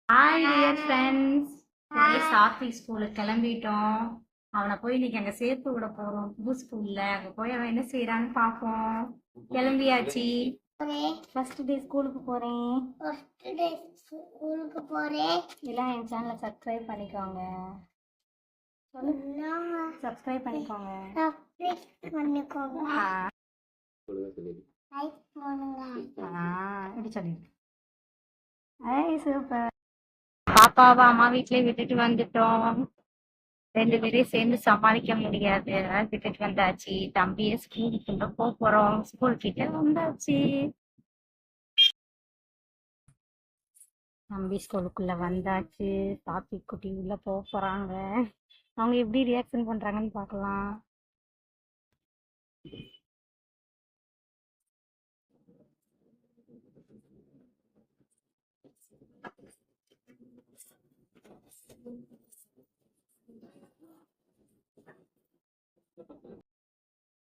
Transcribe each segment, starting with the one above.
Hi dear friends. Sadhvi ஸ்கூலுக்கு கிளம்பிட்டோம். அவனை போய் இன்னைக்கு அங்கே சேர்த்து விட போகிறோம் புது ஸ்கூலில். அங்கே போய் அவன் என்ன செய்கிறான்னு பார்ப்போம். கிளம்பியாச்சு. ஃபர்ஸ்ட் டே ஸ்கூலுக்கு போகிறேன். எல்லாம் என் சேனலை சப்ஸ்கிரைப் பண்ணிக்கோங்க. சப்ஸ்கிரைப் பண்ணிக்கோங்க. எப்படி சொல்லிடு. சூப்பர். பாப்பாவை அம்மா வீட்லயே விட்டுட்டு வந்துட்டோம். 2 பேரையும் சேர்ந்து சமாளிக்க முடியாது, விட்டுட்டு வந்தாச்சு. தம்பியை ஸ்கூலுக்குள்ள போறோம். ஸ்கூல் கிட்ட வந்தாச்சு. தம்பி ஸ்கூலுக்குள்ள வந்தாச்சு. சாப்பி குட்டி உள்ள போறாங்க. அவங்க எப்படி ரியாக்ஷன் பண்றாங்கன்னு பார்க்கலாம்.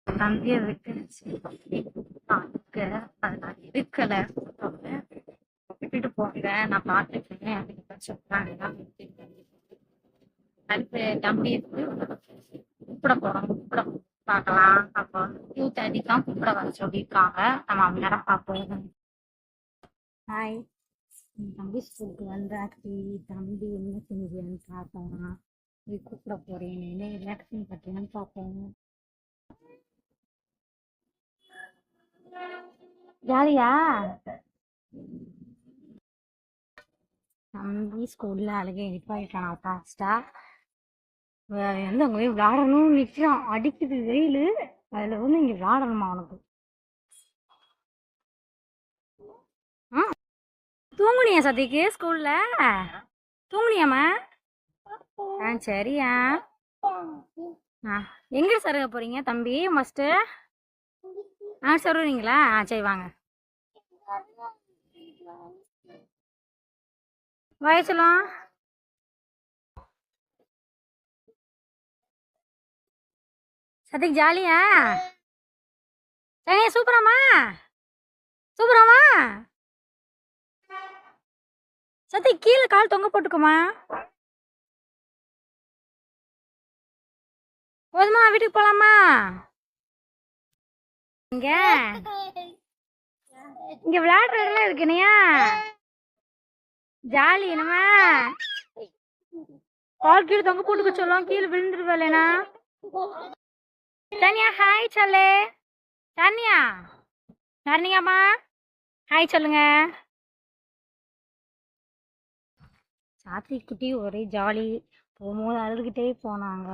தம்பியை விட்டு இருக்கல, விட்டுட்டு போங்க, நான் பார்த்துக்கிறேன் அப்படின்னு சொல்றாங்க. அடுத்து தம்பியை கூப்பிட போறோம். கூப்பிட பார்க்கலாம். அப்போ 2:30 தான் கூப்பிட வர சொல்லியிருக்காங்க. நம்ம அவங்க நேரம் பார்ப்போம். ஹாய், தம்பி ஸ்கூலுக்கு வந்தாச்சு. தம்பி என்ன செஞ்சேன்னு பார்ப்போம். நீ கூப்பிட போறேன், என்ன ரியாக்ஷன் பண்றேன்னு பார்ப்போம். ஜாலியா? தம்பி ஸ்கூல்ல அழகே நிப்பாயிட்டான் ஃபாஸ்டா. வந்து அங்கே போய் விளாடணும்னு நிற்கிறான். அடிக்குது வெயில், அதில் வந்து இங்கே விளாடணுமா அவனுக்கு? தூங்குனியா சதிக்கு? ஸ்கூல்ல தூங்குனியாம்மா? சரியா. எங்க சருக போறீங்க தம்பி? மஸ்ட்டு சருவீங்களா? சரி வாங்க. வயசுலாம் சதிக்கு ஜாலியா? சூப்பராமா? சூப்பராமா? சத்தி கீழே கால் தொங்க போட்டுக்கோமா. போதுமா? வீட்டுக்கு போலாமா? இங்க இங்க விளையாடுற இடம்லாம் இருக்குனியா? ஜாலி என்னமா? கால் கீழே தொங்க போட்டுக்க சொல்லுவோம், கீழே விழுந்துருவேனா? தனியா ஹாய் சொல்லு. தனியா தனியாமா ஹாய் சொல்லுங்க. சாத்வி குட்டி ஒரே ஜாலி. போகும்போது அழுதுகிட்டே போனாங்க.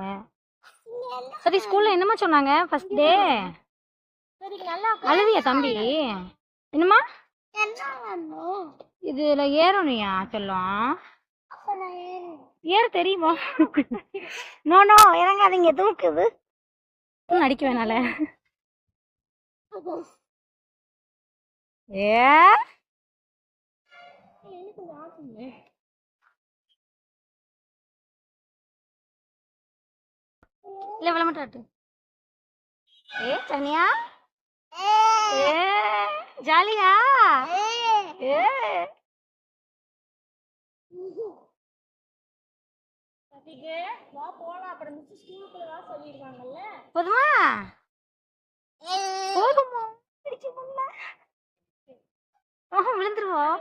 சரி, ஸ்கூல்ல என்னமா சொன்னாங்க ஃபர்ஸ்ட் டே? அழுவியா தம்பி? என்னமா இதுல ஏறணுயா சொல்லும்? ஏற தெரியுமா? நோ நோ, இறங்காதீங்க, தூக்குது. அடிக்க வேணால. ஏ இல்ல விளம்பட்டாட்டு. தனியா ஜாலியா? போதுமா? போதுமா? விழுந்துருவோம்.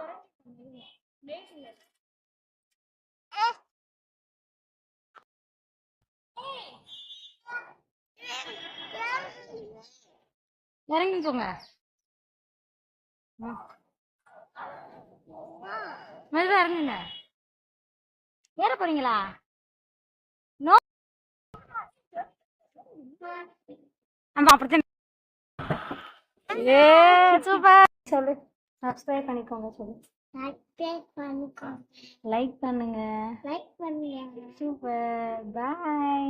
இறங்கிக்கோங்க. மெதுவா இறங்குங்க. ஏற போறீங்களா? நோ, நம்ம அப்படித்தான். சூப்பர். சொல்லு, சப்ஸ்கிரைப் பண்ணிக்கோங்க. சொல்லு, லைக் பண்ணுங்க. சூப்பர். பாய்.